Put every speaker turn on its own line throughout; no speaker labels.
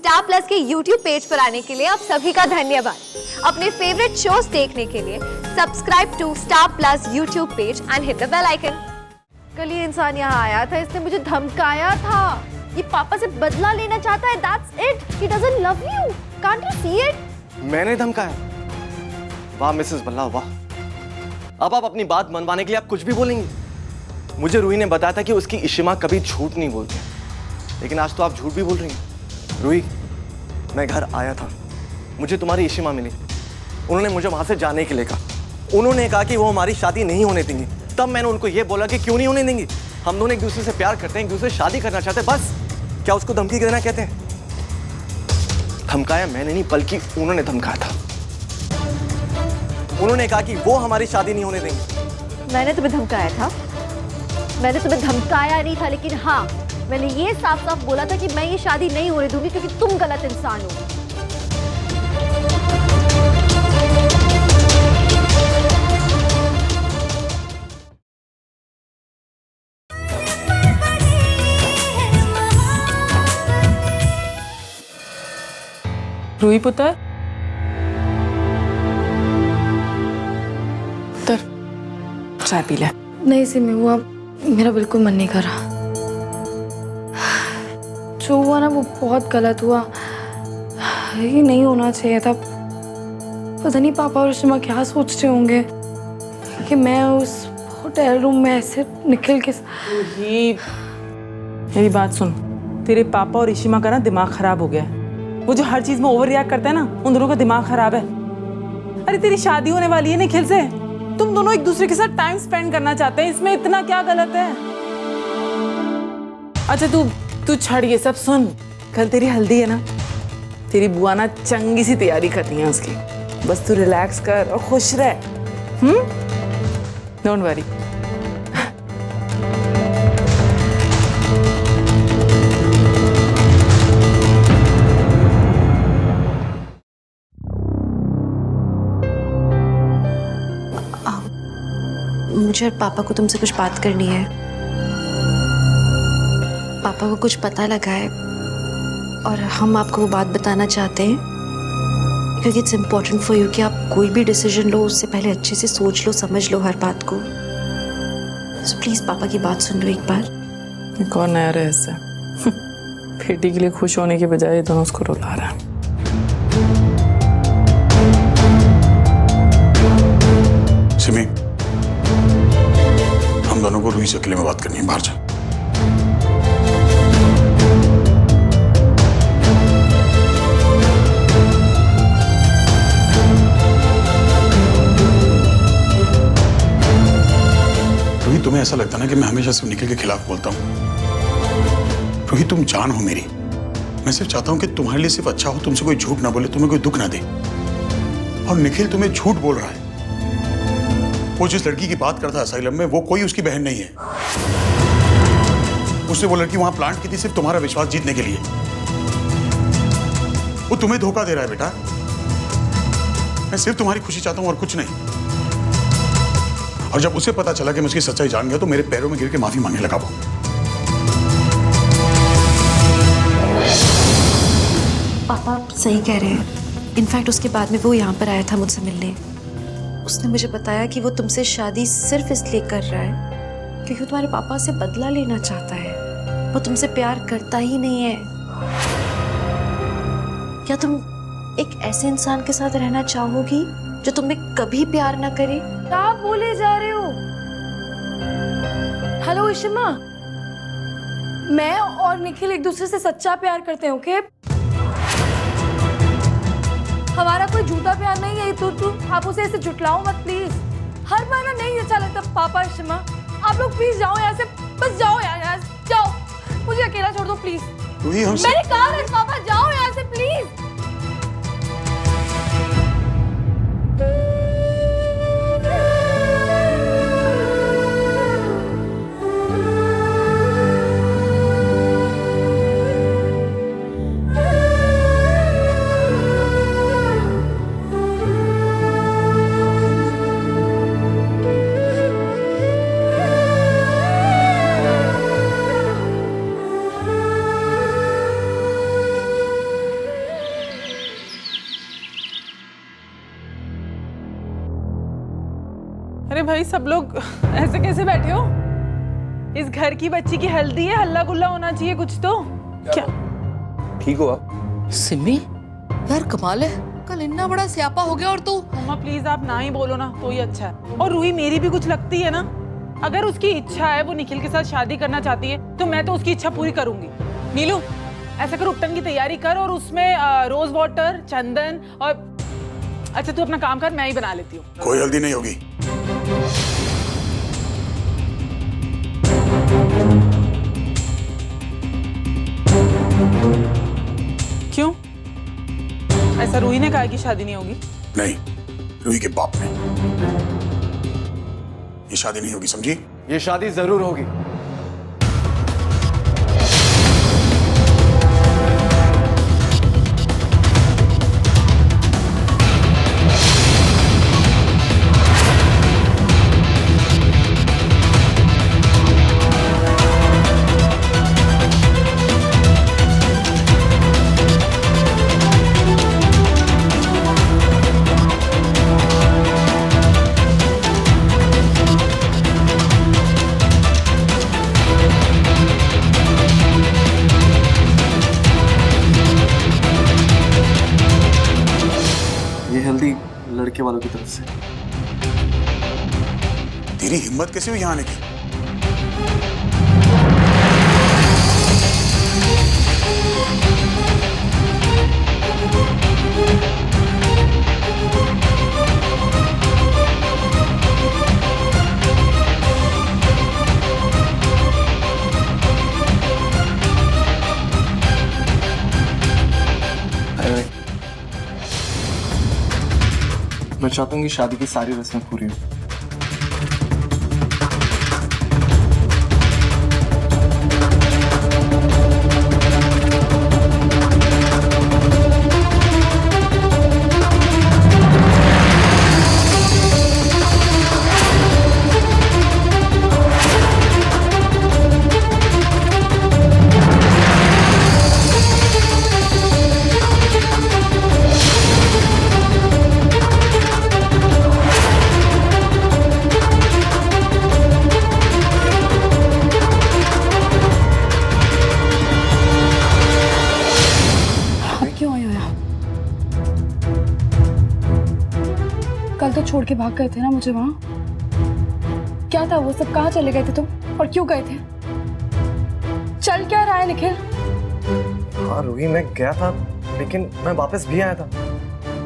Star plus के YouTube page पर आने के लिए आप सभी का धन्यवाद। अपने फेवरेट शोज देखने के लिए subscribe to Star Plus YouTube page and hit the bell icon.
कल ये इंसान यहाँ आया था, इसने मुझे धमकाया था। ये पापा से बदला लेना चाहता है। That's it. He doesn't love you. Can't you see it?
मैंने धमकाया? वाह मिसेस बल्ला वाह। अब आप अपनी बात मनवाने के लिए आप कुछ भी बोलेंगी। मुझे रूही ने बताया था कि उसकी इशिमा कभी झूठ नहीं बोलती, लेकिन आज तो आप झूठ भी बोल रही हैं। रूही, मैं घर आया था, मुझे तुम्हारी इशिमा मिली। उन्होंने मुझे वहां से जाने के लिए कहा। उन्होंने कहा कि वो हमारी शादी नहीं होने देंगी। तब मैंने उनको ये बोला कि क्यों नहीं होने देंगी, हम दोनों एक दूसरे से प्यार करते हैं, एक दूसरे से शादी करना चाहते हैं, बस। क्या उसको धमकी देना कहते हैं? धमकाया मैंने नहीं, बल्कि उन्होंने धमकाया था। उन्होंने कहा कि वो हमारी शादी नहीं होने देंगे।
मैंने तुम्हें धमकाया था? मैंने तुम्हें धमकाया नहीं था, लेकिन हाँ, मैंने ये साफ साफ बोला था कि मैं ये शादी नहीं होने दूंगी क्योंकि तुम गलत इंसान हो।
रूही पुत्र, चाय पी ले।
नहीं सिमी, वो मेरा बिल्कुल मन नहीं कर रहा। जो हुआ ना वो बहुत गलत हुआ। ये नहीं होना चाहिए था। पता नहीं पापा और शिमा क्या सोच रहे होंगे कि मैं उस होटल रूम में ऐसे निखिल के
मेरी बात सुन, तेरे पापा और इशिमा का ना दिमाग खराब हो गया है। वो जो हर चीज में ओवर रिएक्ट करता है ना, उन दोनों का दिमाग खराब है। अरे तेरी शादी होने वाली है निखिल से, तुम दोनों एक दूसरे के साथ टाइम स्पेंड करना चाहते हैं, इसमें इतना क्या गलत है? अच्छा तू छड़ ये सब, सुन, कल तेरी हल्दी है ना, तेरी बुआ ना चंगी सी तैयारी करनी है उसकी। बस तू रिलैक्स कर और खुश रह। Don't worry.
मुझे और पापा को तुमसे कुछ बात करनी है। पापा को कुछ पता लगा है और हम आपको वो बात बताना चाहते हैं क्योंकि इट्स इम्पोर्टेंट फॉर यू कि आप कोई भी डिसीजन लो उससे पहले अच्छे से सोच लो, समझ लो हर बात को। सो प्लीज पापा की बात सुन लो एक बार।
कौन नया रहस्य? बेटी के लिए खुश होने के बजाय ये दोनों उसको रुला रहा है।
सिमी, हम दोनों को रूही से अकेले में बात करनी है, बाहर जा। रूही, तुम्हें ऐसा लगता ना कि मैं हमेशा सिर्फ निखिल के खिलाफ बोलता हूँ। रूही, तुम जान हो मेरी। मैं सिर्फ चाहता हूँ कि तुम्हारे लिए सिर्फ अच्छा हो, तुमसे कोई झूठ ना बोले, तुम्हें कोई दुख ना दे। और निखिल तुम्हें झूठ बोल रहा है। वो जिस लड़की की बात करता है असाइलम में, वो कोई उसकी बहन नहीं है। उसने वो लड़की वहां प्लांट की थी सिर्फ तुम्हारा विश्वास जीतने के लिए। वो तुम्हें धोखा दे रहा है बेटा। मैं सिर्फ तुम्हारी खुशी चाहता हूं और कुछ नहीं। और जब उसे पता चला कि मैं उसकी सच्चाई जान गया तो मेरे पैरों में गिर के माफी मांगने लगा वो।
पापा सही कह रहे हैं। इनफैक्ट उसके बाद में वो यहाँ पर आया था मुझसे मिलने। उसने मुझे बताया कि वो तुमसे शादी सिर्फ इसलिए कर रहा है क्योंकि वो तुम्हारे पापा से बदला लेना चाहता है। वो तुमसे प्यार करता ही नहीं है। क्या तुम एक ऐसे इंसान के साथ रहना चाहोगी जो तुम्हें कभी प्यार ना करे?
क्या बोले जा रहे हो? हेलो इशिमा, मैं और निखिल एक दूसरे से सच्चा प्यार करते हैं, ओके? हमारा कोई झूठा प्यार नहीं है। तू आप उसे ऐसे जुटलाओ मत प्लीज। हर बार ना नहीं अच्छा लगता। पापा शिमा, आप लोग प्लीज जाओ यहाँ से, बस जाओ यहाँ से, जाओ। मुझे अकेला छोड़ दो प्लीज। मैंने कहा है पापा, जाओ यहाँ से प्लीज।
अरे भाई सब लोग ऐसे कैसे बैठे हो? इस घर की बच्ची की हल्दी है, हल्ला गुल्ला होना चाहिए कुछ तो। क्या
ठीक हो आप?
सिमी यार कमाल है, कल इतना बड़ा स्यापा हो गया और तू।
मम्मा प्लीज आप ना ही बोलो ना तो ही अच्छा है। और रूही मेरी भी कुछ लगती है ना, अगर उसकी इच्छा है वो निखिल के साथ शादी करना चाहती है तो मैं तो उसकी इच्छा पूरी करूंगी। नीलू ऐसा कर, उपटन की तैयारी कर और उसमें रोज वाटर, चंदन और अच्छा तू अपना काम कर, मैं ही बना लेती हूँ।
कोई हल्दी नहीं होगी।
क्यों? ऐसा रूही ने कहा कि शादी नहीं होगी?
नहीं, रूही के बाप ने। ये शादी नहीं होगी, समझी?
ये शादी जरूर होगी। लड़के वालों की तरफ से।
तेरी हिम्मत कैसे हुई यहाँ आने की?
मैं चाहता हूँ कि शादी की सारी रस्में पूरी हो।
कल तो छोड़ के भाग गए थे ना मुझे वहां। क्या था वो सब, कहाँ चले गए थे तुम और क्यों गए थे? चल क्या रहा है निखिल?
हाँ रूही, मैं गया था लेकिन मैं वापस भी आया था।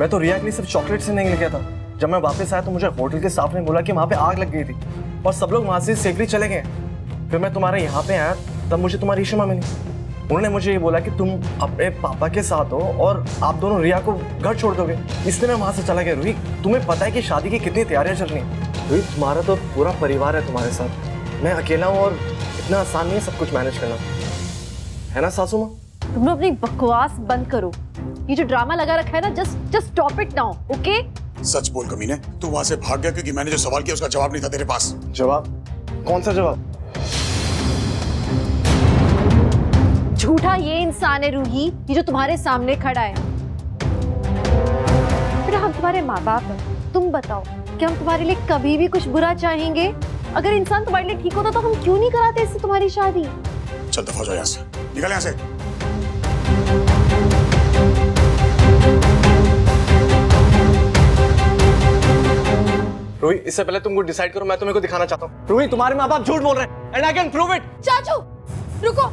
मैं तो रिया के लिए सिर्फ चॉकलेट से नहीं गया था। जब मैं वापस आया तो मुझे होटल के स्टाफ ने बोला कि वहाँ पे आग लग गई थी और सब लोग वहाँ से सेफली चले गए। फिर मैं तुम्हारे यहाँ पे आया तब मुझे तुम्हारी इशिमा मिली। उन्होंने मुझे ये बोला कि तुम अपने पापा के साथ हो और आप दोनों रिया को घर छोड़ दोगे, इसलिए मैं वहाँ से चला गया। रूही, तुम्हें पता है कि शादी की कितनी तैयारियां चल रही हैं। रूही, तुम्हारा तो पूरा परिवार है तुम्हारे साथ, मैं अकेला हूँ और इतना आसान नहीं है सब कुछ मैनेज करना, है ना सासू माँ?
तुम लोग अपनी बकवास बंद करो। ये जो ड्रामा लगा रखा है ना, just stop it now, okay?
सच बोल कमीने, तू वहां से भाग गया क्योंकि मैंने जो सवाल किया उसका जवाब नहीं था तेरे पास।
जवाब? कौन सा जवाब?
झूठा ये इंसान है रूही, ये जो तुम्हारे सामने खड़ा है। बेटा हम तुम्हारे माँ बाप हैं, तुम बताओ कि हम तुम्हारे लिए कभी भी कुछ बुरा चाहेंगे? अगर इंसान तुम्हारे लिए ठीक होता तो हम क्यों नहीं कराते इससे तुम्हारी शादी?
चल दफा हो जाओ यहाँ से, निकल यहाँ से।
रूही, इससे पहले तुम कुछ डिसाइड करो, मैं तुम्हें को दिखाना चाहता हूँ। रूही, तुम्हारे माँ बाप झूठ बोल रहे हैं and I can prove it.
चाचू रुको,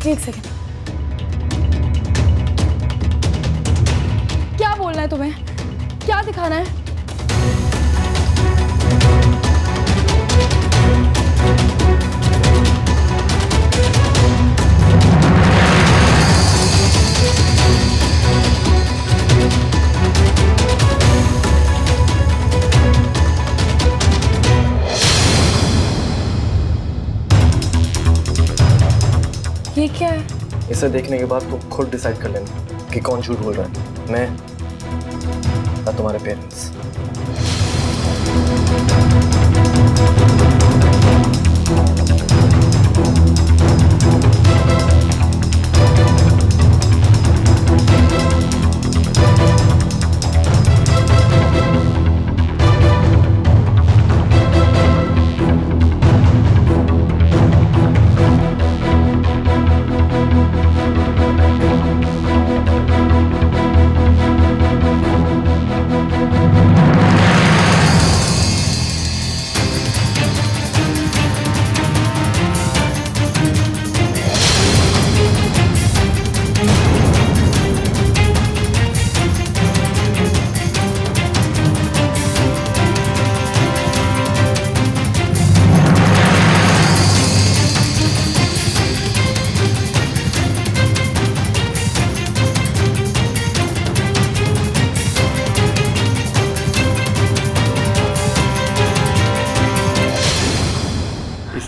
एक सेकंड। क्या बोलना है तुम्हें? क्या दिखाना है? ये क्या है?
इसे देखने के बाद तुम खुद डिसाइड कर लेना कि कौन झूठ बोल रहा है, मैं या तुम्हारे पेरेंट्स।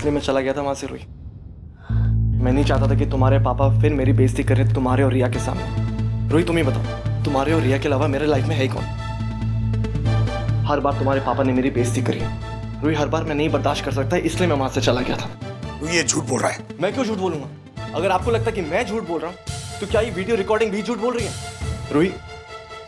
इसलिए मैं चला गया था वहां से रूही। मैं नहीं चाहता था कि तुम्हारे पापा फिर मेरी बेइज्जती करें तुम्हारे और रिया के सामने। रूही तुम ही बताओ, तुम्हारे और रिया के अलावा मेरे लाइफ में है कौन? हर बार तुम्हारे पापा ने मेरी बेइज्जती करी है रूही, हर बार मैं नहीं बर्दाश्त कर सकता, इसलिए मैं वहां से चला गया था।
तो ये झूठ बोल रहा है।
मैं क्यों झूठ बोलूंगा? अगर आपको लगता है कि मैं झूठ बोल रहा हूँ तो क्या ये वीडियो रिकॉर्डिंग भी झूठ बोल रही है? रूही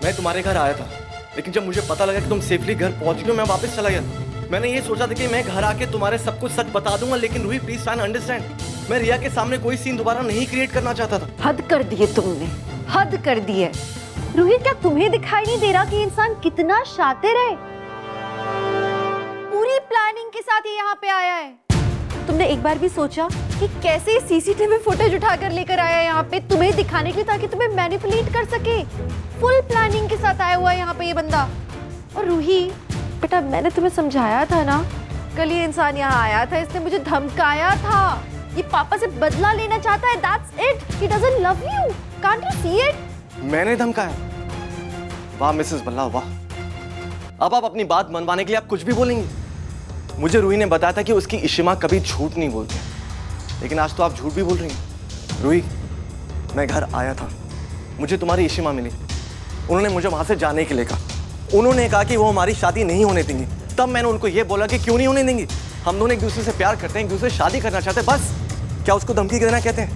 मैं तुम्हारे घर आया था, लेकिन जब मुझे पता लगा कि तुम सेफली घर पहुंच गए, मैं वापस चला गया। मैंने ये सोचा था कि मैं घर आके तुम्हारे सब कुछ सच बता दूंगा, लेकिन रूही प्लीज ट्राई अंडरस्टैंड, मैं रिया के सामने कोई सीन दोबारा नहीं क्रिएट करना चाहता था।
हद कर दिए तुमने, हद कर दी है। रूही क्या तुम्हें दिखाई नहीं दे रहा कि इंसान कितना शातिर है? पूरी प्लानिंग के साथ ये यहाँ पे आया है। तुमने एक बार भी सोचा कि कैसे सीसीटीवी फुटेज उठाकर लेकर आया है यहाँ पे तुम्हें दिखाने के लिए, ताकि तुम्हें मैनिपुलेट कर सके? फुल प्लानिंग के साथ आया हुआ है यहाँ पे ये बंदा। और रूही बेटा, मैंने तुम्हें समझाया था ना, कल ये इंसान यहाँ आया था, इसने मुझे धमकाया था। ये पापा से बदला लेना चाहता है, that's it. He doesn't love you. Can't you see it?
मैंने धमकाया? वाह मिसेस बल्ला वाह। अब आप अपनी बात मनवाने के लिए आप कुछ भी बोलेंगी। मुझे रूही ने बताया था कि उसकी इशिमा कभी झूठ नहीं बोलती, लेकिन आज तो आप झूठ भी बोल रही हैं। रूही मैं घर आया था, मुझे तुम्हारी इशिमा मिली, उन्होंने मुझे वहां से जाने के लिए कहा। उन्होंने कहा कि वो हमारी शादी नहीं होने देंगी। तब मैंने उनको ये बोला कि क्यों नहीं होने देंगी, हम दोनों एक दूसरे से प्यार करते हैं, एक दूसरे से शादी करना चाहते हैं, बस। क्या उसको धमकी देना कहते हैं?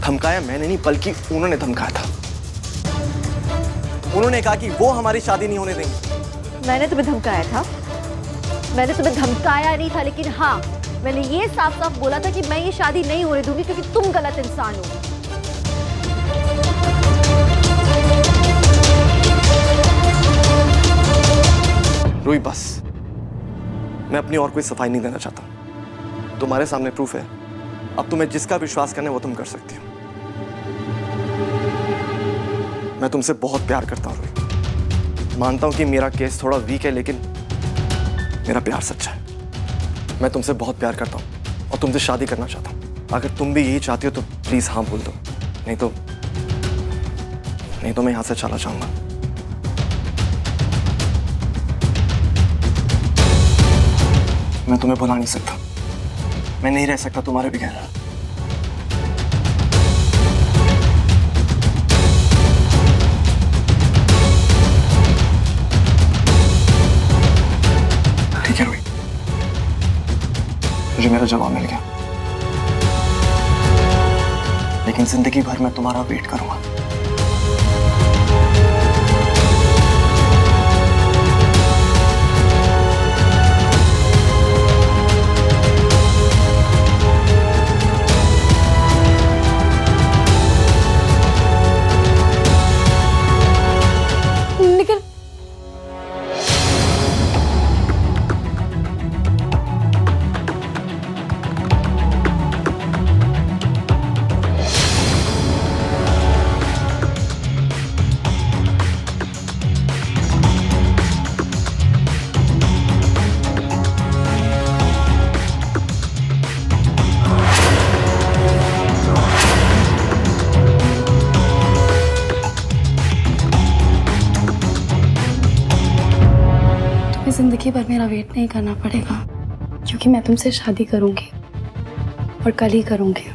धमकाया मैंने नहीं, बल्कि उन्होंने धमकाया था। उन्होंने कहा कि वो हमारी शादी नहीं होने देंगे।
मैंने तुम्हें धमकाया था? मैंने तुम्हें धमकाया नहीं था, लेकिन हाँ मैंने ये साफ साफ बोला था कि मैं ये शादी नहीं होने दूंगी क्योंकि तुम गलत इंसान हो।
रूही बस, मैं अपनी और कोई सफाई नहीं देना चाहता। तुम्हारे सामने प्रूफ है, अब तुम्हें जिसका विश्वास करना है वो तुम कर सकती हो। मैं तुमसे बहुत प्यार करता हूँ रूही। मानता हूँ कि मेरा केस थोड़ा वीक है, लेकिन मेरा प्यार सच्चा है। मैं तुमसे बहुत प्यार करता हूँ और तुमसे शादी करना चाहता हूँ। अगर तुम भी यही चाहती हो तो प्लीज हाँ बोल दो, नहीं तो मैं यहाँ से चला जाऊंगा। मैं तुम्हें भुला नहीं सकता, मैं नहीं रह सकता तुम्हारे बगैर। ठीक है रूही, मुझे मेरा जवाब मिल गया, लेकिन जिंदगी भर मैं तुम्हारा वेट करूंगा।
लेकिन जिंदगी भर मेरा वेट नहीं करना पड़ेगा, क्योंकि मैं तुमसे शादी करूंगी और कल ही करूंगी।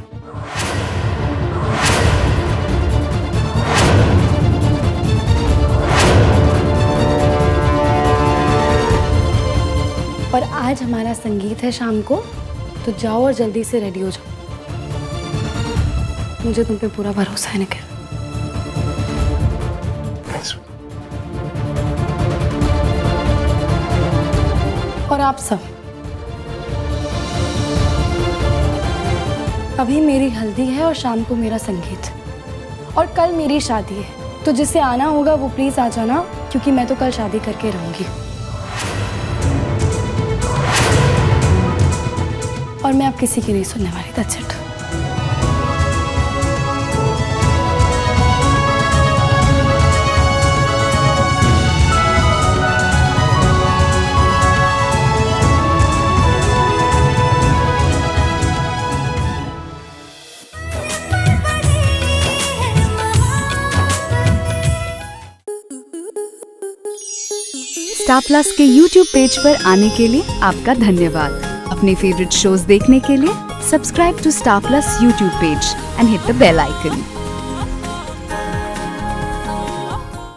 और आज हमारा संगीत है शाम को, तो जाओ और जल्दी से रेडी हो जाओ। मुझे तुम पे पूरा भरोसा है निखिल। और आप सब, अभी मेरी हल्दी है और शाम को मेरा संगीत, और कल मेरी शादी है, तो जिसे आना होगा वो प्लीज आ जाना, क्योंकि मैं तो कल शादी करके रहूंगी। और मैं अब किसी की नहीं सुनने वाली, दैट्स इट।
स्टार प्लस के YouTube पेज पर आने के लिए आपका धन्यवाद। अपने फेवरेट शोज देखने के लिए subscribe to Star Plus YouTube page and hit the bell icon.